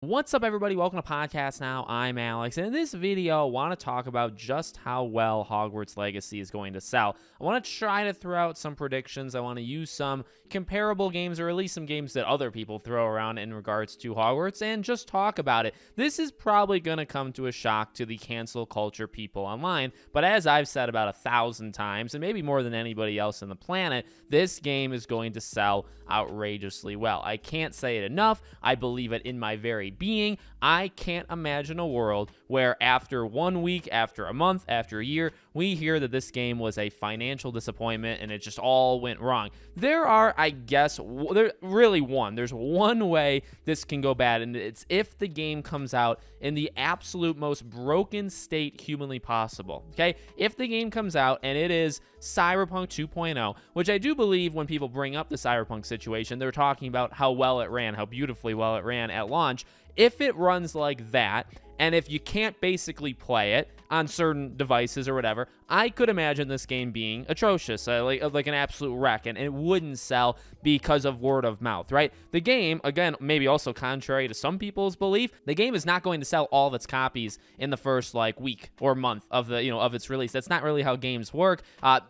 What's up, everybody? Welcome to Podcast Now. I'm Alex, and in this video, I want to talk about just how well Hogwarts Legacy is going to sell. I want to try to throw out some predictions. I want to use some comparable games, or at least some games that other people throw around in regards to Hogwarts, and just talk about it. This is probably going to come to a shock to the cancel culture people online, but as I've said about 1,000 times, and maybe more than anybody else on the planet, this game is going to sell outrageously well. I can't say it enough. I believe it in my very being. I can't imagine a world where after 1 week, after a month, after a year, we hear that this game was a financial disappointment and it just all went wrong. There's one way this can go bad, and it's if the game comes out in the absolute most broken state humanly possible. Okay, if the game comes out and it is Cyberpunk 2.0, which I do believe when people bring up the Cyberpunk situation, they're talking about how well it ran, how beautifully well it ran at launch. If it runs like that, and if you can't basically play it on certain devices or whatever, I could imagine this game being atrocious, like an absolute wreck, and it wouldn't sell because of word of mouth, right? The game, again, maybe also contrary to some people's belief, the game is not going to sell all of its copies in the first week or month of its release. That's not really how games work.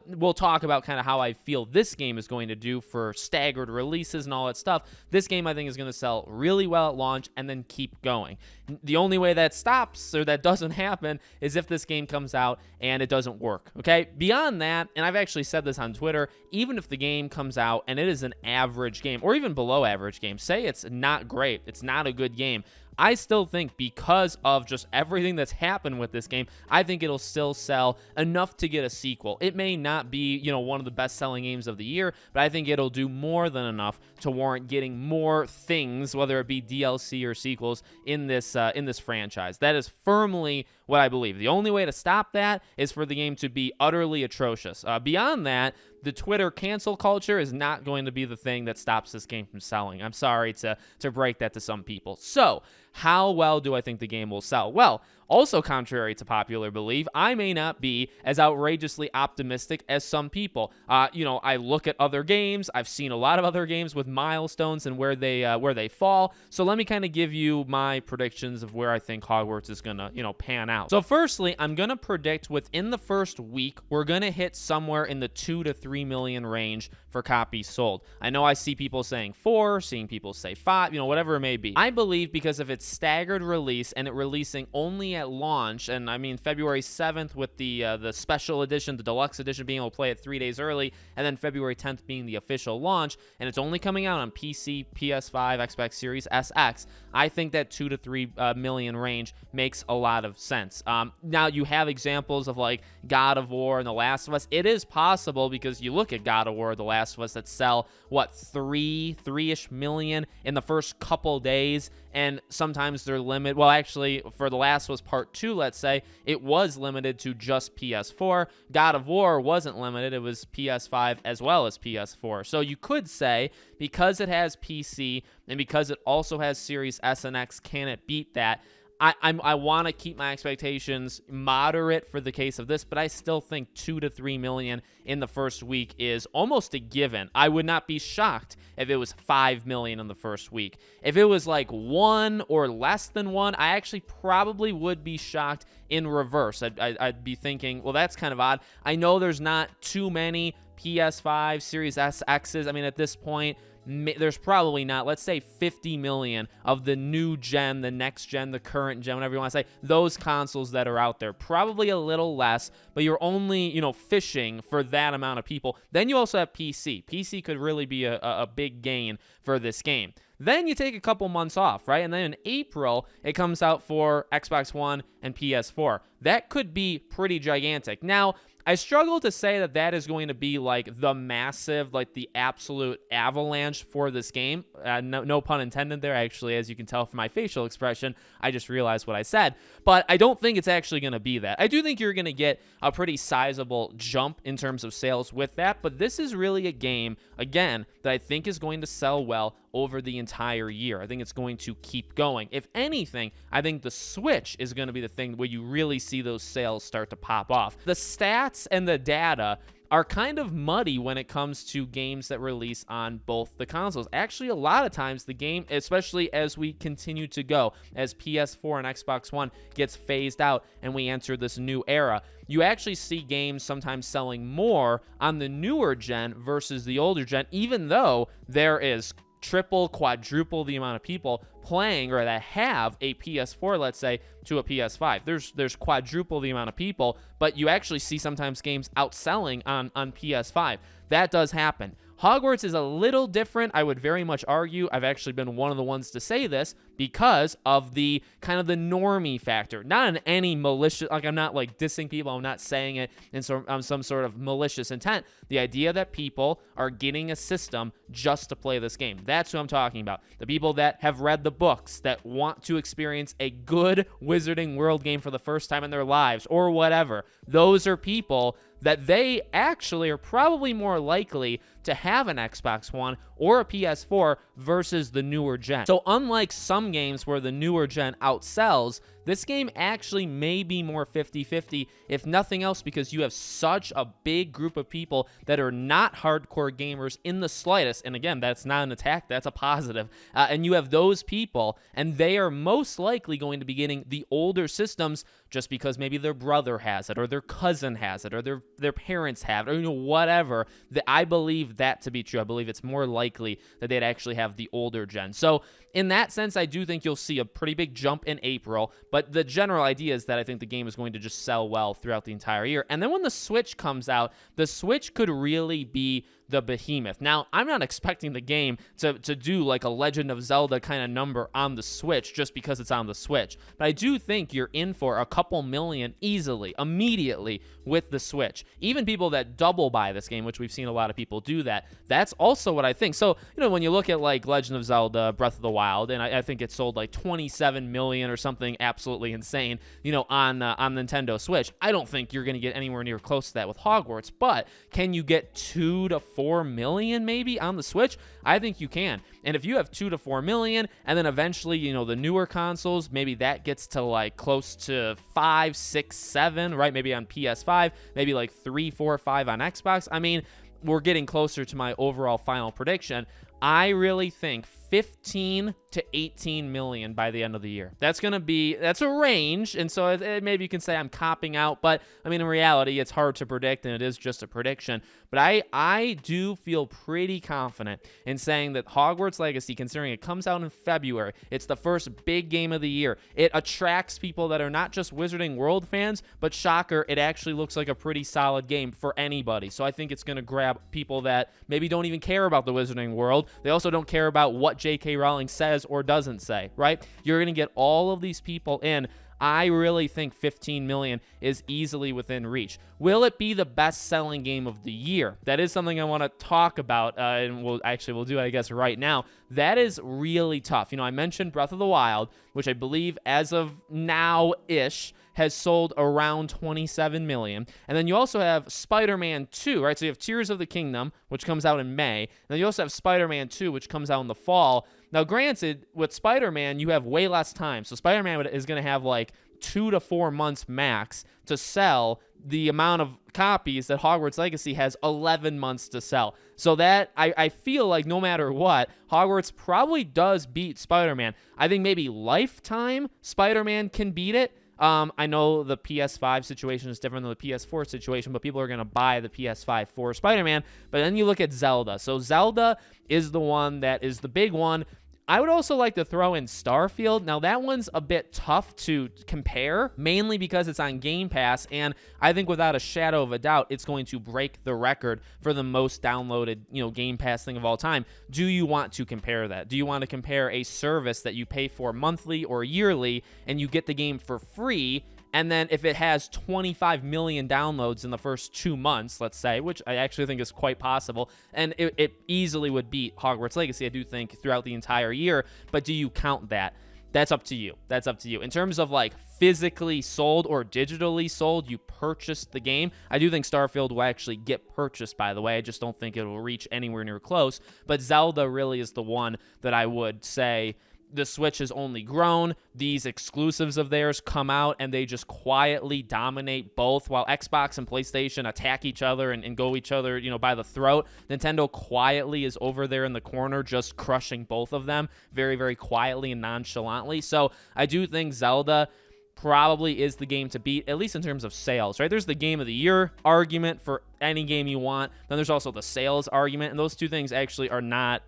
We'll talk about kind of how I feel this game is going to do for staggered releases and all that stuff. This game, I think, is going to sell really well at launch and then keep going. The only way that stops or that doesn't happen is if this game comes out and it doesn't work, okay? Beyond that, and I've actually said this on Twitter, even if the game comes out and it is an average game or even below average game, say it's not great, it's not a good game, I still think because of just everything that's happened with this game, I think it'll still sell enough to get a sequel. It may not be, one of the best-selling games of the year, but I think it'll do more than enough to warrant getting more things, whether it be DLC or sequels, in this franchise. That is firmly what I believe. The only way to stop that is for the game to be utterly atrocious. Beyond that, the Twitter cancel culture is not going to be the thing that stops this game from selling. I'm sorry to break that to some people. So, how well do I think the game will sell? Well, also contrary to popular belief, I may not be as outrageously optimistic as some people. I look at other games. I've seen a lot of other games with milestones and where they fall. So let me kind of give you my predictions of where I think Hogwarts is gonna, pan out. So firstly, I'm gonna predict within the first week, we're gonna hit somewhere in the 2 to 3 million range for copies sold. I know I see people saying 4, seeing people say 5, whatever it may be. I believe because of its staggered release and it releasing only at launch, and I mean February 7th with the special edition, the deluxe edition, being able to play it 3 days early, and then February 10th being the official launch, and it's only coming out on PC, PS5, Xbox Series SX. I think that 2 to 3 million range makes a lot of sense. Now you have examples of like God of War and The Last of Us. It is possible because you look at God of War, The Last of Us, that sell what 3-ish million in the first couple days, and sometimes they're limited. Well, actually, for The Last of Us Part 2, let's say, it was limited to just PS4. God of War wasn't limited. It was PS5 as well as PS4. So you could say, because it has PC and because it also has Series S and X, can it beat that? I want to keep my expectations moderate for the case of this, but I still think 2 to 3 million in the first week is almost a given. I would not be shocked if it was 5 million in the first week. If it was like 1 or less than 1, I actually probably would be shocked in reverse. I'd be thinking, well, that's kind of odd. I know there's not too many PS5, Series S, X's. I mean, at this point, there's probably not, let's say 50 million of the new gen, the next gen, the current gen, whatever you want to say, those consoles that are out there. Probably a little less, but you're only, fishing for that amount of people. Then you also have PC. PC could really be a big gain for this game. Then you take a couple months off, right? And then in April, it comes out for Xbox One and PS4. That could be pretty gigantic. Now, I struggle to say that is going to be like the massive, like the absolute avalanche for this game. No pun intended there, actually, as you can tell from my facial expression. I just realized what I said. But I don't think it's actually going to be that. I do think you're going to get a pretty sizable jump in terms of sales with that. But this is really a game, again, that I think is going to sell well over the entire year. I think it's going to keep going. If anything, I think the Switch is going to be the thing where you really see those sales start to pop off. The stats and the data are kind of muddy when it comes to games that release on both the consoles. Actually, a lot of times the game, especially as we continue to go, as PS4 and Xbox One gets phased out and we enter this new era, you actually see games sometimes selling more on the newer gen versus the older gen, even though there is triple, quadruple the amount of people playing or that have a PS4, let's say, to a PS5. There's quadruple the amount of people, but you actually see sometimes games outselling on PS5. That does happen. Hogwarts is a little different, I would very much argue. I've actually been one of the ones to say this because of the kind of the normie factor. Not in any malicious, like I'm not like dissing people, I'm not saying it in some sort of malicious intent. The idea that people are getting a system just to play this game. That's who I'm talking about. The people that have read the books, that want to experience a good Wizarding World game for the first time in their lives or whatever. Those are people that they actually are probably more likely to have an Xbox One or a PS4 versus the newer gen. So unlike some games where the newer gen outsells, this game actually may be more 50-50, if nothing else, because you have such a big group of people that are not hardcore gamers in the slightest. And again, that's not an attack, that's a positive. And you have those people, and they are most likely going to be getting the older systems just because maybe their brother has it, or their cousin has it, or their parents have it, or whatever. I believe that to be true. I believe it's more likely that they'd actually have the older gen. So in that sense, I do think you'll see a pretty big jump in April, but the general idea is that I think the game is going to just sell well throughout the entire year. And then when the Switch comes out, the Switch could really be the behemoth. Now, I'm not expecting the game to do like a Legend of Zelda kind of number on the Switch just because it's on the Switch, but I do think you're in for a couple million easily, immediately with the Switch. Even people that double buy this game, which we've seen a lot of people do that, that's also what I think. So, when you look at like Legend of Zelda Breath of the Wild, and I think it sold like 27 million or something absolutely insane, on Nintendo Switch, I don't think you're going to get anywhere near close to that with Hogwarts, but can you get 2 to 4 million maybe on the Switch? I think you can. And if you have 2 to 4 million, and then eventually, the newer consoles, maybe that gets to like close to 5, 6, 7, right? Maybe on PS5, maybe like 3, 4, 5 on Xbox. I mean, we're getting closer to my overall final prediction. I really think 15 to 18 million by the end of the year. That's a range, and so maybe you can say I'm copping out, but I mean, in reality, it's hard to predict, and it is just a prediction. But I do feel pretty confident in saying that Hogwarts Legacy, considering it comes out in February, it's the first big game of the year. It attracts people that are not just Wizarding World fans, but shocker, it actually looks like a pretty solid game for anybody. So I think it's going to grab people that maybe don't even care about the Wizarding World. They also don't care about what J.K. Rowling says or doesn't say, right? You're going to get all of these people in. I really think 15 million is easily within reach. Will it be the best-selling game of the year? That is something I want to talk about, and we'll do it, I guess, right now. That is really tough. I mentioned Breath of the Wild, which I believe as of now-ish has sold around 27 million. And then you also have Spider-Man 2, right? So you have Tears of the Kingdom, which comes out in May. And then you also have Spider-Man 2, which comes out in the fall. Now, granted, with Spider-Man, you have way less time. So Spider-Man is going to have like 2 to 4 months max to sell the amount of copies that Hogwarts Legacy has 11 months to sell. So that, I feel like no matter what, Hogwarts probably does beat Spider-Man. I think maybe lifetime Spider-Man can beat it. I know the PS5 situation is different than the PS4 situation, but people are going to buy the PS5 for Spider-Man. But then you look at Zelda. So Zelda is the one that is the big one. I would also like to throw in Starfield. Now, that one's a bit tough to compare, mainly because it's on Game Pass, and I think without a shadow of a doubt, it's going to break the record for the most downloaded, Game Pass thing of all time. Do you want to compare that? Do you want to compare a service that you pay for monthly or yearly, and you get the game for free, and then if it has 25 million downloads in the first 2 months, let's say, which I actually think is quite possible, and it easily would beat Hogwarts Legacy, I do think, throughout the entire year, but do you count that? That's up to you. That's up to you. In terms of like physically sold or digitally sold, you purchased the game. I do think Starfield will actually get purchased, by the way. I just don't think it will reach anywhere near close, but Zelda really is the one that I would say the Switch has only grown. These exclusives of theirs come out and they just quietly dominate both, while Xbox and PlayStation attack each other and go each other, by the throat. Nintendo quietly is over there in the corner, just crushing both of them very, very quietly and nonchalantly. So I do think Zelda probably is the game to beat, at least in terms of sales, right? There's the game of the year argument for any game you want. Then there's also the sales argument, and those two things actually are not,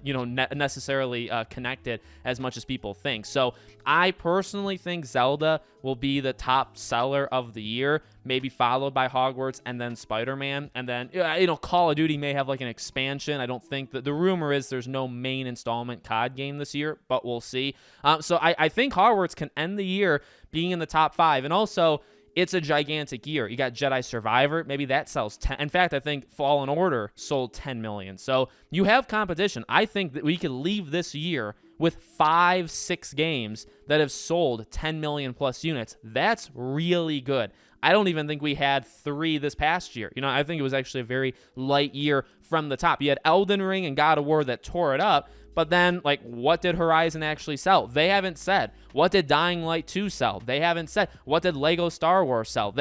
necessarily connected as much as people think. So I personally think Zelda will be the top seller of the year, maybe followed by Hogwarts and then Spider-Man. And then, Call of Duty may have like an expansion. I don't think that the rumor is there's no main installment COD game this year, but we'll see. So I think Hogwarts can end the year being in the top 5. And also, it's a gigantic year. You got Jedi Survivor. Maybe that sells 10. In fact, I think Fallen Order sold 10 million. So you have competition. I think that we could leave this year with 5-6 games that have sold 10 million plus units. That's really good. I don't even think we had 3 this past year. I think it was actually a very light year from the top. You had Elden Ring and God of War that tore it up. But then, what did Horizon actually sell? They haven't said. What did Dying Light 2 sell? They haven't said. What did Lego Star Wars sell?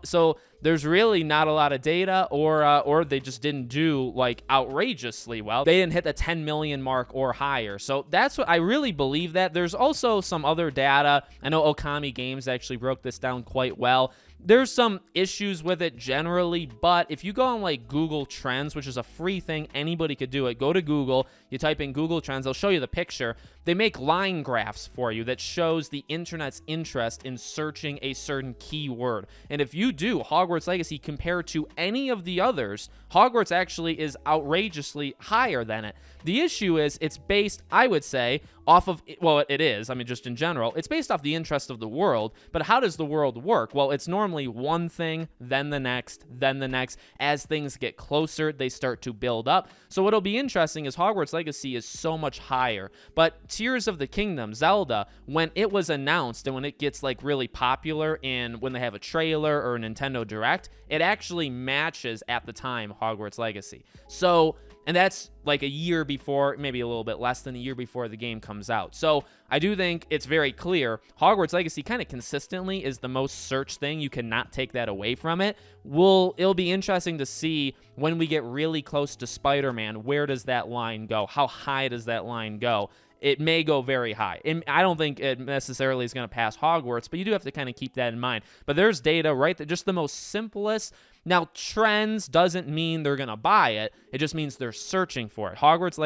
So there's really not a lot of data, or they just didn't do outrageously well. They didn't hit the 10 million mark or higher. So that's what I really believe that. There's also some other data. I know Okami Games actually broke this down quite well. There's some issues with it generally, but if you go on Google Trends, which is a free thing, anybody could do it. Go to Google, you type in Google Trends, they'll show you the picture. They make line graphs for you that shows the internet's interest in searching a certain keyword. And if you do Hogwarts Legacy compared to any of the others, Hogwarts actually is outrageously higher than it. The issue is it's based, I would say, off of, it is, just in general, it's based off the interest of the world, but how does the world work? Well, it's normally one thing, then the next, then the next. As things get closer, they start to build up. So what'll be interesting is Hogwarts Legacy is so much higher, but Tears of the Kingdom, Zelda, when it was announced and when it gets really popular and when they have a trailer or a Nintendo Direct, it actually matches at the time Hogwarts Legacy. So, and that's a year before, maybe a little bit less than a year before the game comes out. So I do think it's very clear Hogwarts Legacy kind of consistently is the most searched thing. You cannot take that away from it. It'll be interesting to see when we get really close to Spider-Man, where does that line go? How high does that line go? It may go very high. And I don't think it necessarily is going to pass Hogwarts, but you do have to kind of keep that in mind. But there's data, right? That just the most simplest. Now, trends doesn't mean they're going to buy it. It just means they're searching for it. Hogwarts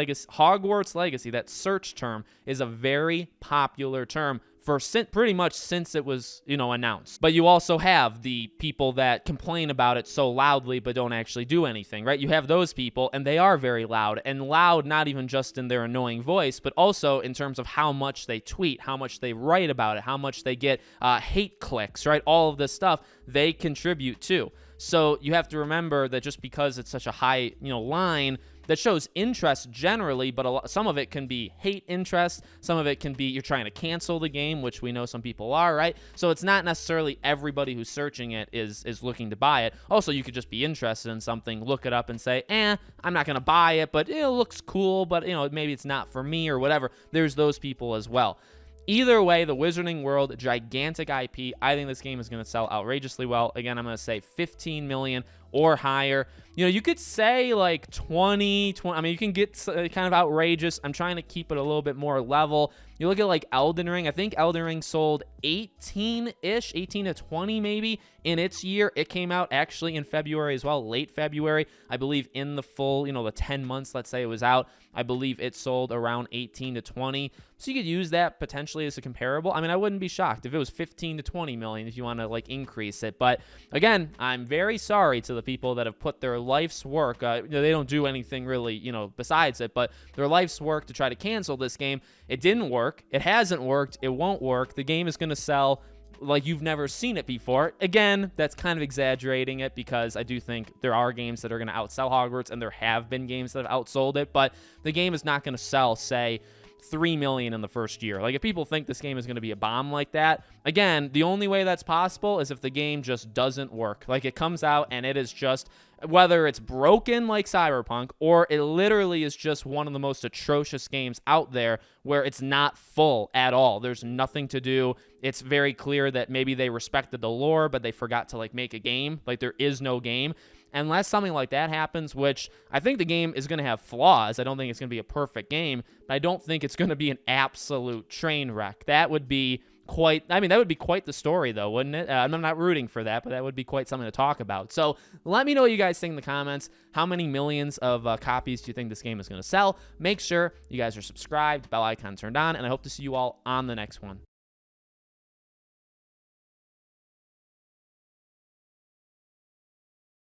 Legacy, that search term, is a very popular term for pretty much since it was, announced. But you also have the people that complain about it so loudly but don't actually do anything, right? You have those people, and they are very loud, and loud not even just in their annoying voice, but also in terms of how much they tweet, how much they write about it, how much they get hate clicks, right? All of this stuff they contribute to. So you have to remember that just because it's such a high, line that shows interest generally, but some of it can be hate interest. Some of it can be you're trying to cancel the game, which we know some people are, right? So it's not necessarily everybody who's searching it is looking to buy it. Also, you could just be interested in something, look it up and say, I'm not going to buy it, but it looks cool, but, maybe it's not for me or whatever. There's those people as well. Either way, the Wizarding World, gigantic IP. I think this game is going to sell outrageously well. Again, I'm going to say 15 million or higher. You could say 20. You can get kind of outrageous. I'm trying to keep it a little bit more level. You look at Elden Ring. I think Elden Ring sold 18-ish, 18 to 20 maybe in its year. It came out actually in February as well, late February. I believe in the full, the 10 months, let's say it was out, I believe it sold around 18 to 20. So you could use that potentially as a comparable. I wouldn't be shocked if it was 15 to 20 million if you want to increase it. But again, I'm very sorry to the people that have put their life's work, they don't do anything really, besides it, but their life's work to try to cancel this game. It didn't work. It hasn't worked. It won't work. The game is going to sell like you've never seen it before. Again, that's kind of exaggerating it because I do think there are games that are going to outsell Hogwarts, and there have been games that have outsold it, but the game is not going to sell, say, 3 million in the first year. If people think this game is going to be a bomb like that, again, the only way that's possible is if the game just doesn't work. It comes out and it is just whether it's broken like Cyberpunk or it literally is just one of the most atrocious games out there where it's not full at all. There's nothing to do. It's very clear that maybe they respected the lore, but they forgot to like make a game. Like there is no game. Unless something like that happens, which I think the game is going to have flaws. I don't think it's going to be a perfect game, but I don't think it's going to be an absolute train wreck. That would be that would be quite the story, though, wouldn't it? I'm not rooting for that, but that would be quite something to talk about. So let me know what you guys think in the comments. How many millions of copies do you think this game is going to sell? Make sure you guys are subscribed, bell icon turned on, and I hope to see you all on the next one.